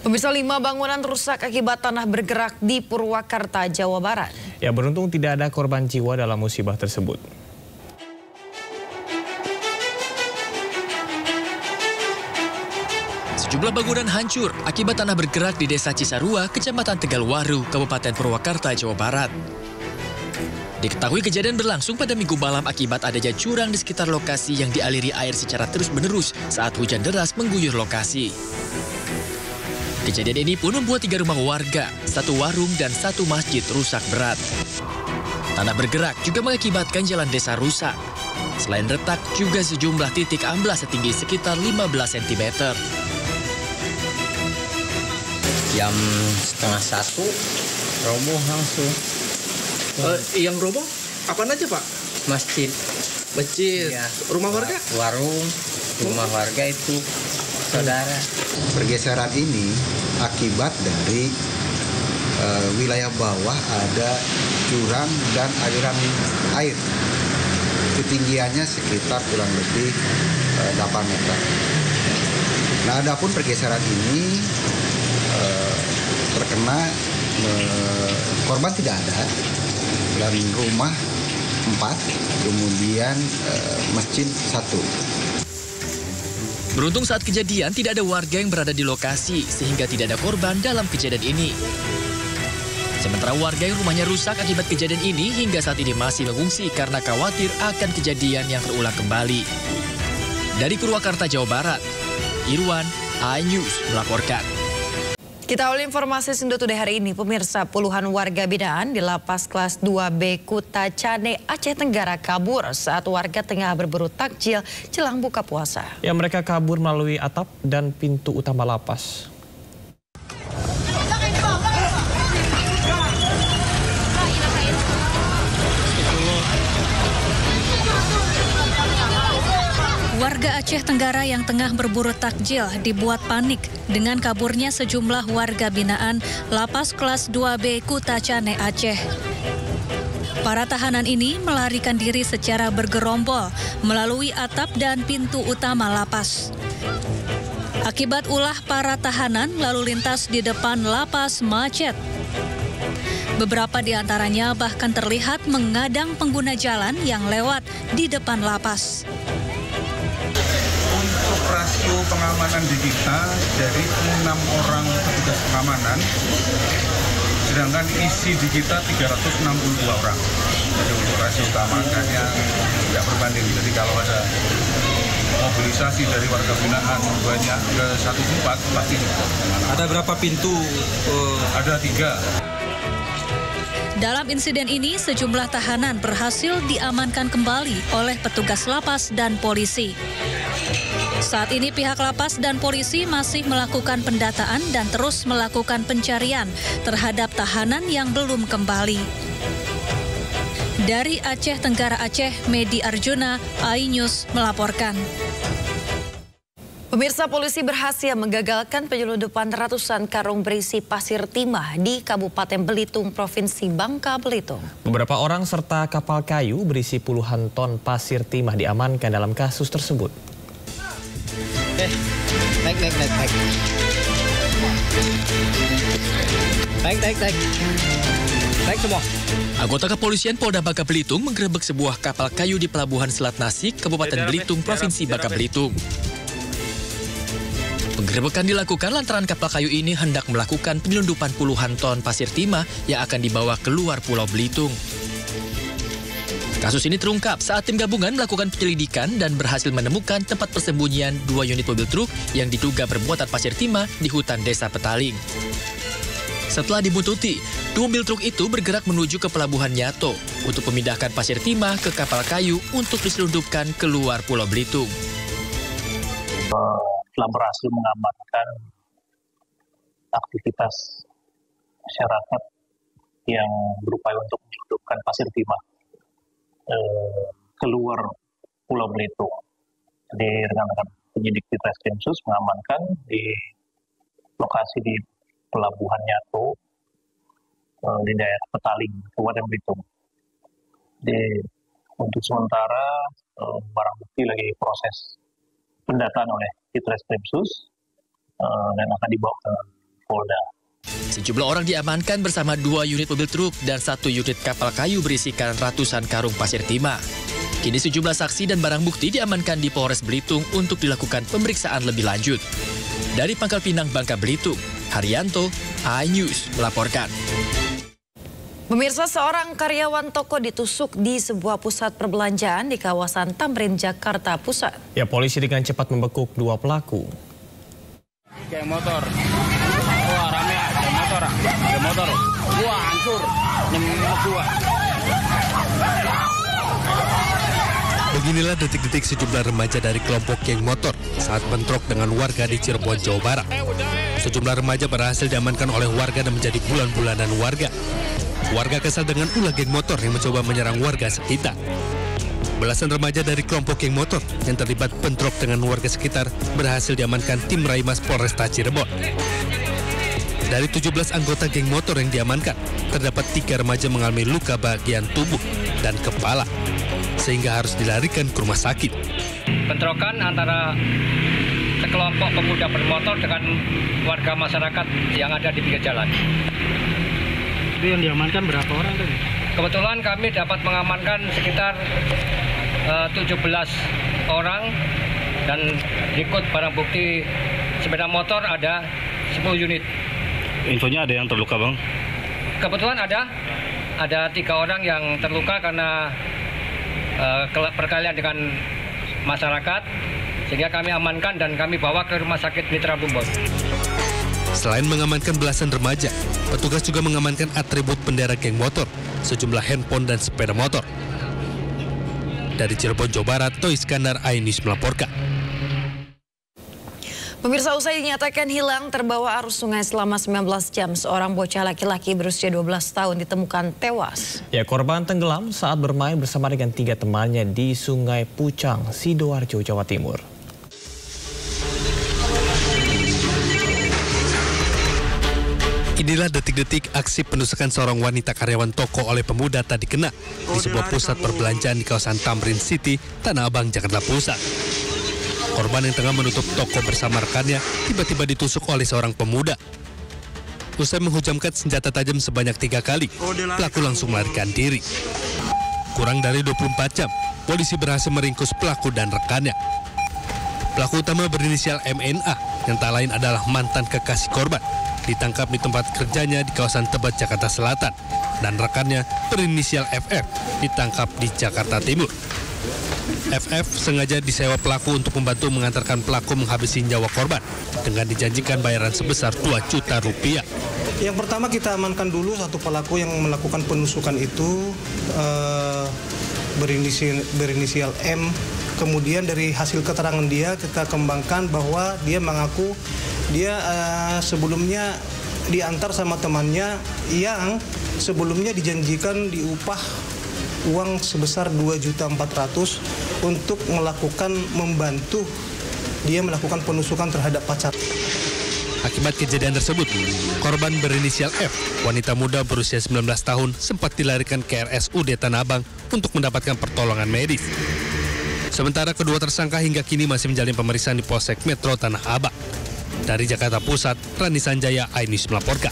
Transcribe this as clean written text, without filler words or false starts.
Pemirsa, 5 bangunan rusak akibat tanah bergerak di Purwakarta, Jawa Barat. Ya, beruntung tidak ada korban jiwa dalam musibah tersebut. Sejumlah bangunan hancur akibat tanah bergerak di Desa Cisarua, Kecamatan Tegalwaru, Kabupaten Purwakarta, Jawa Barat. Diketahui kejadian berlangsung pada Minggu malam akibat adanya jurang di sekitar lokasi yang dialiri air secara terus-menerus saat hujan deras mengguyur lokasi. Kejadian ini pun membuat 3 rumah warga, 1 warung dan 1 masjid rusak berat. Tanah bergerak juga mengakibatkan jalan desa rusak. Selain retak, juga sejumlah titik amblas setinggi sekitar 15 cm. Jam 12:30 roboh langsung. Yang roboh apaan aja, Pak? Masjid. Masjid. Ya. Rumah warga? Warung, rumah warga itu saudara. Pergeseran ini akibat dari wilayah bawah ada jurang dan aliran air. Ketinggiannya sekitar kurang lebih 8 meter. Nah, adapun pergeseran ini terkena korban tidak ada, dan rumah 4, kemudian masjid 1. Beruntung saat kejadian tidak ada warga yang berada di lokasi sehingga tidak ada korban dalam kejadian ini. Sementara warga yang rumahnya rusak akibat kejadian ini hingga saat ini masih mengungsi karena khawatir akan kejadian yang terulang kembali. Dari Purwakarta, Jawa Barat, Irwan, iNews melaporkan. Kita awali informasi Sendo Today hari ini, pemirsa. Puluhan warga binaan di Lapas Kelas 2B Kuta Cane, Aceh Tenggara kabur saat warga tengah berburu takjil jelang buka puasa. Ya, mereka kabur melalui atap dan pintu utama lapas. Warga Aceh Tenggara yang tengah berburu takjil dibuat panik dengan kaburnya sejumlah warga binaan Lapas Kelas 2B Kuta Cane, Aceh. Para tahanan ini melarikan diri secara bergerombol melalui atap dan pintu utama lapas. Akibat ulah para tahanan, lalu lintas di depan lapas macet. Beberapa di antaranya bahkan terlihat mengadang pengguna jalan yang lewat di depan lapas. Untuk rasio pengamanan di kita dari 6 orang petugas pengamanan, sedangkan isi di kita 362 orang. Jadi untuk rasio keamanannya tidak berbanding. Jadi kalau ada mobilisasi dari warga binaan banyak ke satu tempat, pasti Ada berapa pintu? ada 3. Dalam insiden ini, sejumlah tahanan berhasil diamankan kembali oleh petugas lapas dan polisi. Saat ini pihak lapas dan polisi masih melakukan pendataan dan terus melakukan pencarian terhadap tahanan yang belum kembali. Dari Aceh Tenggara Aceh, Medi Arjuna, iNews melaporkan. Pemirsa, polisi berhasil menggagalkan penyelundupan ratusan karung berisi pasir timah di Kabupaten Belitung, Provinsi Bangka Belitung. Beberapa orang serta kapal kayu berisi puluhan ton pasir timah diamankan dalam kasus tersebut. Naik. Naik semua. Anggota kepolisian Polda Bangka Belitung menggerebek sebuah kapal kayu di Pelabuhan Selat Nasik, Kabupaten Belitung, Provinsi Bangka Belitung. Penggerebekan dilakukan lantaran kapal kayu ini hendak melakukan penyelundupan puluhan ton pasir timah yang akan dibawa keluar Pulau Belitung. Kasus ini terungkap saat tim gabungan melakukan penyelidikan dan berhasil menemukan tempat persembunyian 2 unit mobil truk yang diduga bermuatan pasir timah di hutan Desa Petaling. Setelah dibuntuti, 2 mobil truk itu bergerak menuju ke Pelabuhan Nyato untuk memindahkan pasir timah ke kapal kayu untuk diselundupkan keluar Pulau Belitung. Telah berhasil mengamankan aktivitas masyarakat yang berupaya untuk menyelundupkan pasir timah keluar Pulau Belitung. Jadi rekan-rekan penyidik di Treskrimsus mengamankan di lokasi di Pelabuhan Nyato di daerah Petaling, Kabupaten Belitung. Untuk sementara barang bukti lagi proses pendataan oleh Treskrimsus dan akan dibawa ke Polda. Sejumlah orang diamankan bersama 2 unit mobil truk dan 1 unit kapal kayu berisikan ratusan karung pasir timah. Kini sejumlah saksi dan barang bukti diamankan di Polres Belitung untuk dilakukan pemeriksaan lebih lanjut. Dari Pangkal Pinang, Bangka Belitung, Haryanto, iNews melaporkan. Pemirsa, seorang karyawan toko ditusuk di sebuah pusat perbelanjaan di kawasan Tamrin, Jakarta Pusat. Ya, polisi dengan cepat membekuk 2 pelaku. Kayak motor. Wah, rame ada motor. Ada motor. Wah, hancur. Beginilah detik-detik sejumlah remaja dari kelompok geng motor saat bentrok dengan warga di Cirebon, Jawa Barat. Sejumlah remaja berhasil diamankan oleh warga dan menjadi bulan-bulanan warga. Warga kesal dengan ulah geng motor yang mencoba menyerang warga sekitar. Belasan remaja dari kelompok geng motor yang terlibat bentrok dengan warga sekitar berhasil diamankan tim Raimas Polresta Cirebon. Dari 17 anggota geng motor yang diamankan, terdapat 3 remaja mengalami luka bagian tubuh dan kepala, sehingga harus dilarikan ke rumah sakit. Bentrokan antara sekelompok pemuda bermotor dengan warga masyarakat yang ada di pinggir jalan. Itu yang diamankan berapa orang tadi? Kebetulan kami dapat mengamankan sekitar 17 orang dan ikut barang bukti sepeda motor ada 10 unit. Infonya ada yang terluka, Bang? Kebetulan ada 3 orang yang terluka karena perkelahian dengan masyarakat, sehingga kami amankan dan kami bawa ke Rumah Sakit Mitra Bumbon. Selain mengamankan belasan remaja, petugas juga mengamankan atribut bendera geng motor, sejumlah handphone dan sepeda motor. Dari Cirebon, Jawa Barat, Toy Iskandar, iNews melaporkan. Pemirsa, usai dinyatakan hilang terbawa arus sungai selama 19 jam, seorang bocah laki-laki berusia 12 tahun ditemukan tewas. Ya, korban tenggelam saat bermain bersama dengan 3 temannya di Sungai Pucang, Sidoarjo, Jawa Timur. Inilah detik-detik aksi penusukan seorang wanita karyawan toko oleh pemuda tadi kena di sebuah pusat perbelanjaan di kawasan Tamrin City, Tanah Abang, Jakarta Pusat. Korban yang tengah menutup toko bersama rekannya tiba-tiba ditusuk oleh seorang pemuda. Usai menghujamkan senjata tajam sebanyak 3 kali, pelaku langsung melarikan diri. Kurang dari 24 jam, polisi berhasil meringkus pelaku dan rekannya. Pelaku utama berinisial MNA, yang tak lain adalah mantan kekasih korban, ditangkap di tempat kerjanya di kawasan Tebet, Jakarta Selatan, dan rekannya berinisial FF ditangkap di Jakarta Timur. FF sengaja disewa pelaku untuk membantu mengantarkan pelaku menghabisi nyawa korban dengan dijanjikan bayaran sebesar 2 juta rupiah. Yang pertama kita amankan dulu satu pelaku yang melakukan penusukan itu berinisial M. Kemudian dari hasil keterangan dia kita kembangkan bahwa dia mengaku dia sebelumnya diantar sama temannya yang sebelumnya dijanjikan diupah uang sebesar 2.400.000 untuk membantu dia melakukan penusukan terhadap pacar. Akibat kejadian tersebut, korban berinisial F, wanita muda berusia 19 tahun, sempat dilarikan ke RSUD Tanah Abang untuk mendapatkan pertolongan medis. Sementara kedua tersangka hingga kini masih menjalani pemeriksaan di Polsek Metro Tanah Abang. Dari Jakarta Pusat, Rani Sanjaya, iNews melaporkan.